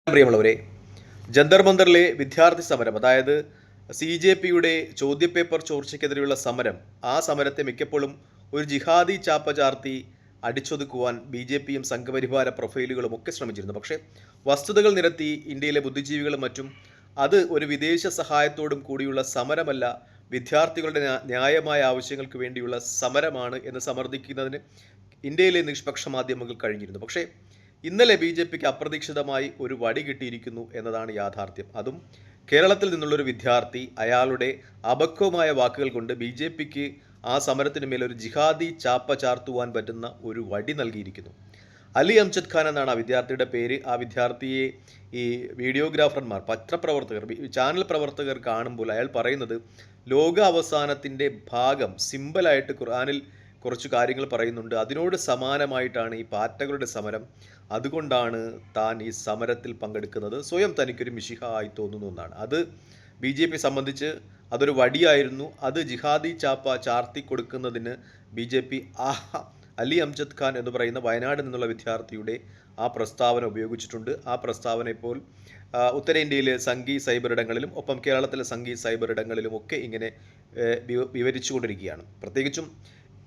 പ്രിയമുള്ളവരെ, ജന്തർ മന്ദറിലെ വിദ്യാർത്ഥി സമരം, അതായത് CJPയുടെ ചോദ്യപേപ്പർ ചോർച്ചയ്ക്കെതിരെയുള്ള സമരം, ആ സമരത്തെ മിക്കപ്പോഴും ഒരു ജിഹാദി ചാപ്പ ചാർത്തി അടിച്ചൊതുക്കുവാൻ BJPയും സംഘപരിവാര പ്രൊഫൈലുകളും ഒക്കെ ശ്രമിച്ചിരുന്നു. പക്ഷേ വസ്തുതകൾ നിരത്തി ഇന്ത്യയിലെ ബുദ്ധിജീവികളും മറ്റും അത് ഒരു വിദേശ സഹായത്തോടും കൂടിയുള്ള സമരമല്ല, വിദ്യാർത്ഥികളുടെ ന്യായമായ ആവശ്യങ്ങൾക്ക് വേണ്ടിയുള്ള സമരമാണ് എന്ന് സമർത്ഥിക്കുന്നതിന് ഇന്ത്യയിലെ നിഷ്പക്ഷ മാധ്യമങ്ങൾ കഴിഞ്ഞിരുന്നു. പക്ഷേ ഇന്നലെ BJPക്ക് അപ്രതീക്ഷിതമായി ഒരു വടി കിട്ടിയിരിക്കുന്നു എന്നതാണ് യാഥാർത്ഥ്യം. അതും കേരളത്തിൽ നിന്നുള്ളൊരു വിദ്യാർത്ഥി അയാളുടെ അപക്വമായ വാക്കുകൾ കൊണ്ട് BJPക്ക് ആ സമരത്തിന് മേലൊരു ജിഹാദി ചാപ്പ ചാർത്തുവാൻ പറ്റുന്ന ഒരു വടി നൽകിയിരിക്കുന്നു. അലി അംജദ് ഖാൻ എന്നാണ് ആ വിദ്യാർത്ഥിയുടെ പേര്. ആ വിദ്യാർത്ഥിയെ ഈ വീഡിയോഗ്രാഫർമാർ, പത്രപ്രവർത്തകർ, ചാനൽ പ്രവർത്തകർ കാണുമ്പോൾ അയാൾ പറയുന്നത് ലോക അവസാനത്തിൻ്റെ ഭാഗം സിമ്പലായിട്ട് ഖുർആനിൽ കുറച്ച് കാര്യങ്ങൾ പറയുന്നുണ്ട്. അതിനോട് സമാനമായിട്ടാണ് ഈ പാറ്റകളുടെ സമരം. അതുകൊണ്ടാണ് താൻ ഈ സമരത്തിൽ പങ്കെടുക്കുന്നത്. സ്വയം തനിക്കൊരു മിശിഹ ആയി തോന്നുന്നു എന്നാണ്. അത് BJP സംബന്ധിച്ച് അതൊരു വടിയായിരുന്നു. അത് ജിഹാദി ചാപ്പ ചാർത്തി കൊടുക്കുന്നതിന് BJP അലി അംജദ് ഖാൻ എന്ന് പറയുന്ന വയനാട് നിന്നുള്ള വിദ്യാർത്ഥിയുടെ ആ പ്രസ്താവന ഉപയോഗിച്ചിട്ടുണ്ട്. ആ പ്രസ്താവന ഇപ്പോൾ ഉത്തരേന്ത്യയിലെ സംഘി സൈബറിടങ്ങളിലും ഒപ്പം കേരളത്തിലെ സംഘി സൈബറിടങ്ങളിലുമൊക്കെ ഇങ്ങനെ വിവരിച്ചുകൊണ്ടിരിക്കുകയാണ്. പ്രത്യേകിച്ചും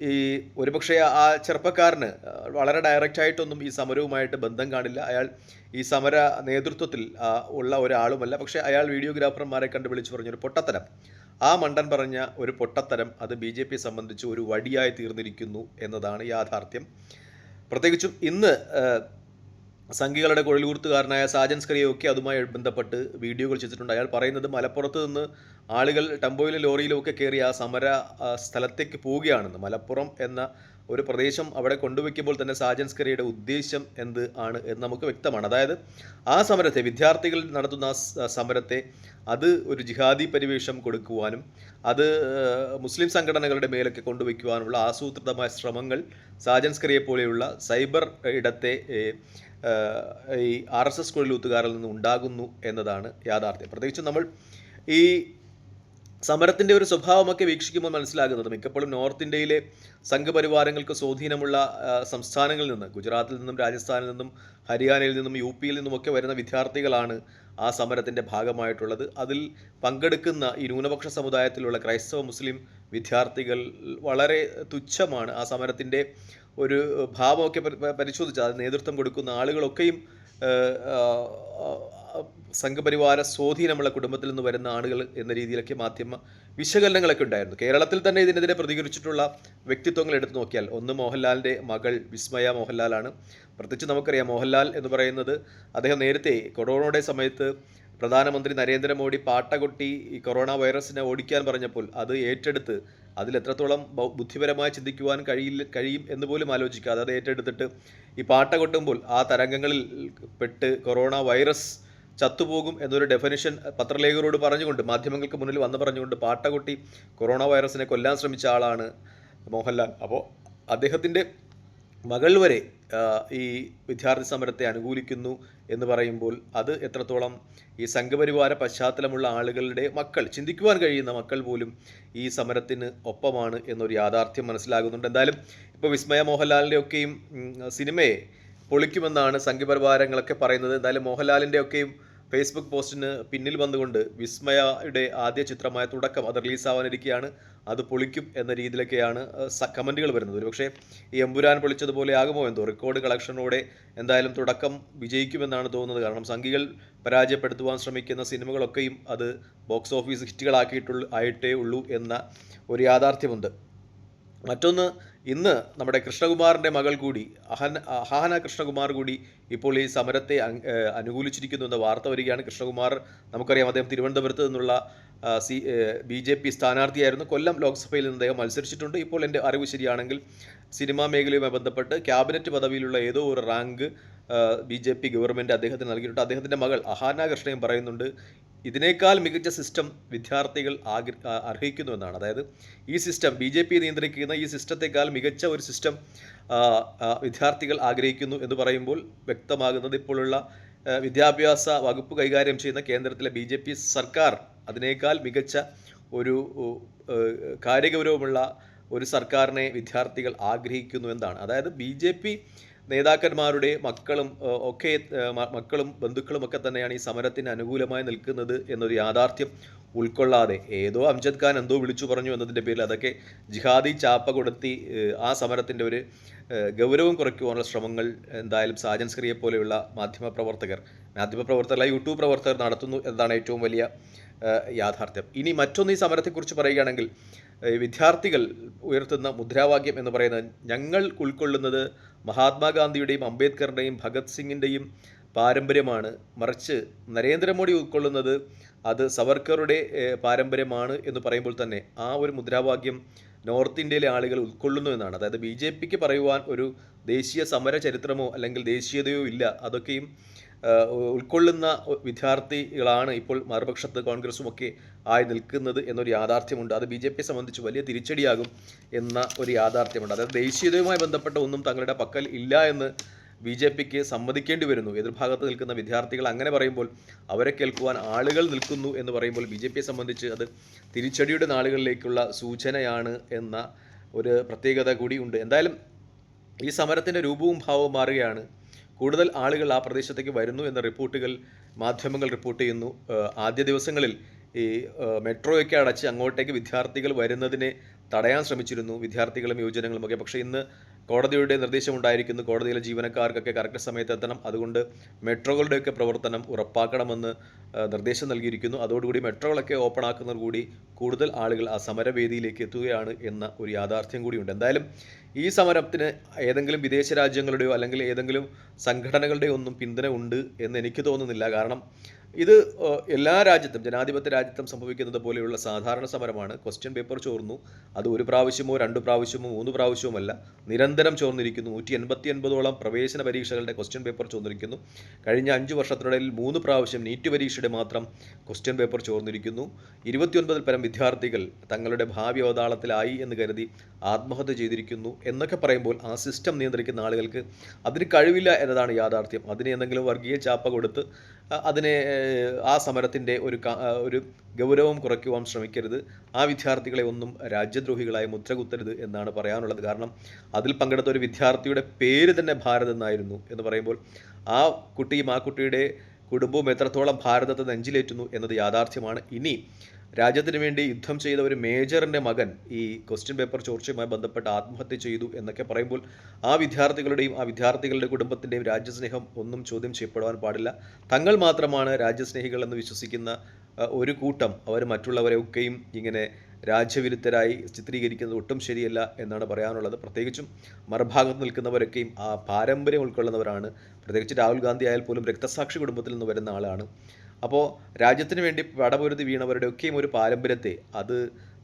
ഈ ഒരുപക്ഷെ ആ ചെറുപ്പക്കാരന് വളരെ ഡയറക്റ്റായിട്ടൊന്നും ഈ സമരവുമായിട്ട് ബന്ധം കാണില്ല. അയാൾ ഈ സമര നേതൃത്വത്തിൽ ഉള്ള ഒരാളുമല്ല. പക്ഷേ അയാൾ വീഡിയോഗ്രാഫർമാരെ കണ്ട് വിളിച്ചു പറഞ്ഞൊരു പൊട്ടത്തരം, ആ മണ്ടൻ പറഞ്ഞ ഒരു പൊട്ടത്തരം, അത് BJP സംബന്ധിച്ച് ഒരു വടിയായി തീർന്നിരിക്കുന്നു എന്നതാണ് യാഥാർത്ഥ്യം. പ്രത്യേകിച്ചും ഇന്ന് സംഘികളുടെ കുഴലൂർത്തുകാരനായ സാജൻ സ്കറിയൊക്കെ അതുമായി ബന്ധപ്പെട്ട് വീഡിയോകൾ ചെയ്തിട്ടുണ്ട്. അയാൾ പറയുന്നത് മലപ്പുറത്ത് നിന്ന് ആളുകൾ ടെമ്പോയിലും ലോറിയിലും ഒക്കെ കയറി ആ സമര സ്ഥലത്തേക്ക് പോവുകയാണെന്ന്. മലപ്പുറം എന്ന ഒരു പ്രദേശം അവിടെ കൊണ്ടുവയ്ക്കുമ്പോൾ തന്നെ സാജൻ സ്കറിയുടെ ഉദ്ദേശം എന്ത് ആണ് എന്ന് നമുക്ക് വ്യക്തമാണ്. അതായത് ആ സമരത്തെ, വിദ്യാർത്ഥികൾ നടത്തുന്ന സമരത്തെ അത് ഒരു ജിഹാദി പരിവേഷം കൊടുക്കുവാനും അത് മുസ്ലിം സംഘടനകളുടെ മേലൊക്കെ കൊണ്ടുവയ്ക്കുവാനുള്ള ആസൂത്രിതമായ ശ്രമങ്ങൾ സാജൻ സ്കറിയെ പോലെയുള്ള സൈബർ ഇടത്തെ ഈ RSS കുഴലൂത്തുകാരിൽ നിന്ന് ഉണ്ടാകുന്നു എന്നതാണ് യാഥാർത്ഥ്യം. പ്രത്യേകിച്ചും നമ്മൾ ഈ സമരത്തിൻ്റെ ഒരു സ്വഭാവമൊക്കെ വീക്ഷിക്കുമ്പോൾ മനസ്സിലാകുന്നത് മിക്കപ്പോഴും നോർത്ത് ഇന്ത്യയിലെ സംഘപരിവാരങ്ങൾക്ക് സ്വാധീനമുള്ള സംസ്ഥാനങ്ങളിൽ നിന്ന്, ഗുജറാത്തിൽ നിന്നും രാജസ്ഥാനിൽ നിന്നും ഹരിയാനയിൽ നിന്നും UPയിൽ നിന്നുമൊക്കെ വരുന്ന വിദ്യാർത്ഥികളാണ് ആ സമരത്തിൻ്റെ ഭാഗമായിട്ടുള്ളത്. അതിൽ പങ്കെടുക്കുന്ന ഈ ന്യൂനപക്ഷ സമുദായത്തിലുള്ള ക്രൈസ്തവ മുസ്ലിം വിദ്യാർത്ഥികൾ വളരെ തുച്ഛമാണ്. ആ സമരത്തിൻ്റെ ഒരു ഭാവമൊക്കെ പരിശോധിച്ചാൽ അത് നേതൃത്വം കൊടുക്കുന്ന ആളുകളൊക്കെയും സംഘപരിവാര സ്വാധീനമുള്ള കുടുംബത്തിൽ നിന്ന് വരുന്ന ആളുകൾ എന്ന രീതിയിലൊക്കെ മാധ്യമ വിശകലനങ്ങളൊക്കെ ഉണ്ടായിരുന്നു. കേരളത്തിൽ തന്നെ ഇതിനെതിരെ പ്രതികരിച്ചിട്ടുള്ള വ്യക്തിത്വങ്ങൾ എടുത്തു നോക്കിയാൽ ഒന്ന് മോഹൻലാലിൻ്റെ മകൾ വിസ്മയ മോഹൻലാലാണ്. പ്രത്യേകിച്ച് നമുക്കറിയാം, മോഹൻലാൽ എന്ന് പറയുന്നത് അദ്ദേഹം നേരത്തെ കൊറോണയുടെ സമയത്ത് പ്രധാനമന്ത്രി നരേന്ദ്രമോദി പാട്ട കൊട്ടി ഈ കൊറോണ വൈറസിനെ ഓടിക്കാൻ പറഞ്ഞപ്പോൾ അത് ഏറ്റെടുത്ത് അതിലെത്രത്തോളം ബുദ്ധിപരമായി ചിന്തിക്കുവാൻ കഴിയും എന്ന് പോലും ആലോചിക്കാതെ അത് ഏറ്റെടുത്തിട്ട് ഈ പാട്ട കൊട്ടുമ്പോൾ ആ തരംഗങ്ങളിൽ പെട്ട് കൊറോണ വൈറസ് ചത്തുപോകും എന്നൊരു ഡെഫിനിഷൻ പത്രലേഖകരോട് പറഞ്ഞുകൊണ്ട്, മാധ്യമങ്ങൾക്ക് മുന്നിൽ വന്ന് പറഞ്ഞുകൊണ്ട് പാട്ട കൊട്ടി കൊറോണ വൈറസിനെ കൊല്ലാൻ ശ്രമിച്ച ആളാണ് മോഹൻലാൽ. അപ്പോൾ അദ്ദേഹത്തിൻ്റെ മകൾ വരെ ഈ വിദ്യാർത്ഥി സമരത്തെ അനുകൂലിക്കുന്നു എന്ന് പറയുമ്പോൾ അത് എത്രത്തോളം ഈ സംഘപരിവാര പശ്ചാത്തലമുള്ള ആളുകളുടെ മക്കൾ, ചിന്തിക്കുവാൻ കഴിയുന്ന മക്കൾ പോലും ഈ സമരത്തിന് ഒപ്പമാണ് എന്നൊരു യാഥാർത്ഥ്യം മനസ്സിലാകുന്നുണ്ട്. എന്തായാലും ഇപ്പോൾ വിസ്മയ മോഹൻലാലിൻ്റെ ഒക്കെയും സിനിമയെ പൊളിക്കുമെന്നാണ് സംഘപരിവാരങ്ങളൊക്കെ പറയുന്നത്. എന്തായാലും മോഹൻലാലിൻ്റെ ഒക്കെയും ഫേസ്ബുക്ക് പോസ്റ്റിന് പിന്നിൽ വന്നുകൊണ്ട് വിസ്മയയുടെ ആദ്യ ചിത്രമായ തുടക്കം അത് റിലീസാവാനിരിക്കുകയാണ്, അത് പൊളിക്കും എന്ന രീതിയിലൊക്കെയാണ് കമൻറ്റുകൾ വരുന്നത്. ഒരുപക്ഷെ ഈ എമ്പുരാൻ പൊളിച്ചതുപോലെ ആകുമോ എന്തോ, റെക്കോർഡ് കളക്ഷനോടെ എന്തായാലും തുടക്കം വിജയിക്കുമെന്നാണ് തോന്നുന്നത്. കാരണം സംഘികൾ പരാജയപ്പെടുത്തുവാൻ ശ്രമിക്കുന്ന സിനിമകളൊക്കെയും അത് ബോക്സ് ഓഫീസ് ഹിറ്റുകളായിട്ടേ ഉള്ളൂ എന്ന ഒരു യാഥാർത്ഥ്യമുണ്ട്. മറ്റൊന്ന്, ഇന്ന് നമ്മുടെ കൃഷ്ണകുമാറിൻ്റെ മകൾ കൂടി അഹാന കൃഷ്ണകുമാർ കൂടി ഇപ്പോൾ ഈ സമരത്തെ അനുകൂലിച്ചിരിക്കുന്നു എന്ന വാർത്ത വരികയാണ്. കൃഷ്ണകുമാർ നമുക്കറിയാം, അദ്ദേഹം തിരുവനന്തപുരത്ത് നിന്നുള്ള BJP സ്ഥാനാർത്ഥിയായിരുന്നു. കൊല്ലം ലോക്സഭയിൽ നിന്ന് അദ്ദേഹം മത്സരിച്ചിട്ടുണ്ട്. ഇപ്പോൾ എൻ്റെ അറിവ് ശരിയാണെങ്കിൽ സിനിമാ മേഖലയുമായി ബന്ധപ്പെട്ട് ക്യാബിനറ്റ് പദവിയിലുള്ള ഏതോ ഒരു റാങ്ക് BJP ഗവൺമെൻറ് അദ്ദേഹത്തിന് നൽകിയിട്ടുണ്ട്. അദ്ദേഹത്തിൻ്റെ മകൾ അഹാന കൃഷ്ണയും പറയുന്നുണ്ട് ഇതിനേക്കാൾ മികച്ച സിസ്റ്റം വിദ്യാർത്ഥികൾ അർഹിക്കുന്നു എന്നാണ്. അതായത് ഈ സിസ്റ്റം, BJP നിയന്ത്രിക്കുന്ന ഈ സിസ്റ്റത്തെക്കാൾ മികച്ച ഒരു സിസ്റ്റം വിദ്യാർത്ഥികൾ ആഗ്രഹിക്കുന്നു എന്ന് പറയുമ്പോൾ വ്യക്തമാകുന്നത് ഇപ്പോഴുള്ള വിദ്യാഭ്യാസ വകുപ്പ് കൈകാര്യം ചെയ്യുന്ന കേന്ദ്രത്തിലെ BJP സർക്കാർ അതിനേക്കാൾ മികച്ച ഒരു കാര്യഗൗരവമുള്ള ഒരു സർക്കാരിനെ വിദ്യാർത്ഥികൾ ആഗ്രഹിക്കുന്നു എന്നാണ്. അതായത് BJP നേതാക്കന്മാരുടെ മക്കളും ഒക്കെ മക്കളും ബന്ധുക്കളും ഒക്കെ തന്നെയാണ് ഈ സമരത്തിന് അനുകൂലമായി നിൽക്കുന്നത് എന്നൊരു യാഥാർത്ഥ്യം ഉൾക്കൊള്ളാതെ ഏതോ അംജദ് ഖാൻ എന്തോ വിളിച്ചു പറഞ്ഞു എന്നതിൻ്റെ പേരിൽ അതൊക്കെ ജിഹാദി ചാപ്പ കൊടുത്തി ആ സമരത്തിൻ്റെ ഒരു ഗൗരവം കുറയ്ക്കുവാനുള്ള ശ്രമങ്ങൾ എന്തായാലും സാജൻ സ്ക്രിയെ പോലെയുള്ള മാധ്യമപ്രവർത്തകരല്ല യൂട്യൂബ് പ്രവർത്തകർ നടത്തുന്നു എന്നതാണ് ഏറ്റവും വലിയ യാഥാർത്ഥ്യം. ഇനി മറ്റൊന്ന് ഈ സമരത്തെക്കുറിച്ച് പറയുകയാണെങ്കിൽ വിദ്യാർത്ഥികൾ ഉയർത്തുന്ന മുദ്രാവാക്യം എന്ന് പറയുന്നത് ഞങ്ങൾ ഉൾക്കൊള്ളുന്നത് മഹാത്മാഗാന്ധിയുടെയും അംബേദ്കറുടെയും ഭഗത് സിംഗിൻ്റെയും പാരമ്പര്യമാണ്, മറിച്ച് നരേന്ദ്രമോദി ഉൾക്കൊള്ളുന്നത് അത് സവർക്കറുടെ പാരമ്പര്യമാണ് എന്ന് പറയുമ്പോൾ തന്നെ ആ ഒരു മുദ്രാവാക്യം നോർത്ത് ഇന്ത്യയിലെ ആളുകൾ ഉൾക്കൊള്ളുന്നു എന്നാണ്. അതായത് ബി ജെ പിക്ക് പറയുവാൻ ഒരു ദേശീയ സമര ചരിത്രമോ അല്ലെങ്കിൽ ദേശീയതയോ ഇല്ല, അതൊക്കെയും ഉൾക്കൊള്ളുന്ന വിദ്യാർത്ഥികളാണ് ഇപ്പോൾ മറുപക്ഷത്ത് കോൺഗ്രസുമൊക്കെ ആയി നിൽക്കുന്നത് എന്നൊരു യാഥാർത്ഥ്യമുണ്ട്. അത് ബി ജെ പിയെ സംബന്ധിച്ച് വലിയ തിരിച്ചടിയാകും എന്ന ഒരു യാഥാർത്ഥ്യമുണ്ട്. അതായത് ദേശീയതയുമായി ബന്ധപ്പെട്ട ഒന്നും തങ്ങളുടെ പക്കൽ ഇല്ല എന്ന് ബി ജെ പിക്ക് സമ്മതിക്കേണ്ടി വരുന്നു. എതിർഭാഗത്ത് നിൽക്കുന്ന വിദ്യാർത്ഥികൾ അങ്ങനെ പറയുമ്പോൾ അവരെ കേൾക്കുവാൻ ആളുകൾ നിൽക്കുന്നു എന്ന് പറയുമ്പോൾ ബി ജെ പിയെ സംബന്ധിച്ച് അത് തിരിച്ചടിയുടെ നാളുകളിലേക്കുള്ള സൂചനയാണ് എന്ന ഒരു പ്രത്യേകത കൂടിയുണ്ട്. എന്തായാലും ഈ സമരത്തിൻ്റെ രൂപവും ഭാവവും മാറുകയാണ്. കൂടുതൽ ആളുകൾ ആ പ്രദേശത്തേക്ക് വരുന്നു എന്ന റിപ്പോർട്ടുകൾ മാധ്യമങ്ങൾ റിപ്പോർട്ട് ചെയ്യുന്നു. ആദ്യ ദിവസങ്ങളിൽ ഈ മെട്രോയൊക്കെ അടച്ച് അങ്ങോട്ടേക്ക് വിദ്യാർത്ഥികൾ വരുന്നതിനെ തടയാൻ ശ്രമിച്ചിരുന്നു വിദ്യാർത്ഥികളും യുവജനങ്ങളുമൊക്കെ. പക്ഷേ ഇന്ന് കോടതിയുടെ നിർദ്ദേശമുണ്ടായിരിക്കുന്നു, കോടതിയിലെ ജീവനക്കാർക്കൊക്കെ കറക്റ്റ് സമയത്ത് എത്തണം, അതുകൊണ്ട് മെട്രോകളുടെയൊക്കെ പ്രവർത്തനം ഉറപ്പാക്കണമെന്ന് നിർദ്ദേശം നൽകിയിരിക്കുന്നു. അതോടുകൂടി മെട്രോകളൊക്കെ ഓപ്പൺ ആക്കുന്നതോടുകൂടി കൂടുതൽ ആളുകൾ ആ സമരവേദിയിലേക്ക് എത്തുകയാണ് എന്ന ഒരു യാഥാർത്ഥ്യം കൂടിയുണ്ട്. എന്തായാലും ഈ സമരത്തിന് ഏതെങ്കിലും വിദേശ രാജ്യങ്ങളുടെയോ അല്ലെങ്കിൽ ഏതെങ്കിലും സംഘടനകളുടെയോ ഒന്നും പിന്തുണ ഉണ്ട് എന്ന് എനിക്ക് തോന്നുന്നില്ല. കാരണം ഇത് എല്ലാ രാജ്യത്തും ജനാധിപത്യ രാജ്യത്തും സംഭവിക്കുന്നത് പോലെയുള്ള സാധാരണ സമരമാണ്. ക്വസ്റ്റ്യൻ പേപ്പർ ചോർന്നു, അത് ഒരു പ്രാവശ്യമോ 2 പ്രാവശ്യമോ 3 പ്രാവശ്യമല്ല, നിരന്തരം ചോർന്നിരിക്കുന്നു. 189ഓളം പ്രവേശന പരീക്ഷകളുടെ ക്വസ്റ്റ്യൻ പേപ്പർ ചോർന്നിരിക്കുന്നു. കഴിഞ്ഞ 5 വർഷത്തിനിടയിൽ 3 പ്രാവശ്യം നീറ്റ് പരീക്ഷയുടെ മാത്രം ക്വസ്റ്റ്യൻ പേപ്പർ ചോർന്നിരിക്കുന്നു. 29 പരം വിദ്യാർത്ഥികൾ തങ്ങളുടെ ഭാവി അവതാളത്തിലായി എന്ന് കരുതി ആത്മഹത്യ ചെയ്തിരിക്കുന്നു എന്നൊക്കെ പറയുമ്പോൾ ആ സിസ്റ്റം നിയന്ത്രിക്കുന്ന ആളുകൾക്ക് അതിന് കഴിവില്ല എന്നതാണ് യാഥാർത്ഥ്യം. അതിന് എന്തെങ്കിലും വർഗീയ ചാപ്പ കൊടുത്ത് അതിനെ ആ സമരത്തിൻ്റെ ഒരു ഗൗരവം കുറയ്ക്കുവാൻ ശ്രമിക്കരുത്. ആ വിദ്യാർത്ഥികളെ ഒന്നും രാജ്യദ്രോഹികളായി മുദ്രകുത്തരുത് എന്നാണ് പറയാനുള്ളത്. കാരണം അതിൽ പങ്കെടുത്ത ഒരു വിദ്യാർത്ഥിയുടെ പേര് തന്നെ ഭാരത് എന്നായിരുന്നു എന്ന് പറയുമ്പോൾ ആ കുട്ടിയും ആ കുട്ടിയുടെ കുടുംബവും എത്രത്തോളം ഭാരതത്തെ നെഞ്ചിലേറ്റുന്നു എന്നത് യാഥാർത്ഥ്യമാണ്. ഇനി രാജ്യത്തിന് വേണ്ടി യുദ്ധം ചെയ്ത ഒരു മേജറിൻ്റെ മകൻ ഈ ക്വസ്റ്റ്യൻ പേപ്പർ ചോർച്ചയുമായി ബന്ധപ്പെട്ട് ആത്മഹത്യ ചെയ്തു എന്നൊക്കെ പറയുമ്പോൾ ആ വിദ്യാർത്ഥികളുടെയും ആ വിദ്യാർത്ഥികളുടെ കുടുംബത്തിൻ്റെയും രാജ്യസ്നേഹം ഒന്നും ചോദ്യം ചെയ്യപ്പെടുവാൻ പാടില്ല. തങ്ങൾ മാത്രമാണ് രാജ്യസ്നേഹികൾ എന്ന് വിശ്വസിക്കുന്ന ഒരു കൂട്ടം അവർ മറ്റുള്ളവരെ ഒക്കെയും ഇങ്ങനെ രാജ്യവിരുദ്ധരായി ചിത്രീകരിക്കുന്നത് ഒട്ടും ശരിയല്ല എന്നാണ് പറയാനുള്ളത്. പ്രത്യേകിച്ചും മറുഭാഗത്ത് നിൽക്കുന്നവരൊക്കെയും ആ പാരമ്പര്യം ഉൾക്കൊള്ളുന്നവരാണ്. പ്രത്യേകിച്ച് രാഹുൽ ഗാന്ധി ആയാൽ പോലും രക്തസാക്ഷി കുടുംബത്തിൽ നിന്ന് വരുന്ന ആളാണ്. അപ്പോൾ രാജ്യത്തിന് വേണ്ടി പടപൊരുതി വീണവരുടെ ഒക്കെയും ഒരു പാരമ്പര്യത്തെ അത്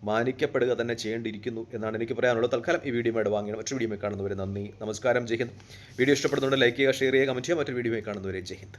മാനിക്കപ്പെടുക തന്നെ ചെയ്യേണ്ടിയിരിക്കുന്നു എന്നാണ് എനിക്ക് പറയാനുള്ളത്. തൽക്കാലം ഈ വീഡിയോ വാങ്ങിയാണ്. മറ്റൊരു വീഡിയോ കാണുന്നവരെ നന്ദി, നമസ്കാരം, ജയ് ഹിന്ദ്. വീഡിയോ ഇഷ്ടപ്പെടുന്നുണ്ട് ലൈക്ക് ചെയ്യുക, ഷെയർ ചെയ്യുക, കമൻറ്റ് ചെയ്യുക. മറ്റൊരു വീഡിയോ കാണുന്നവരെ ജയ് ഹിന്ദ്.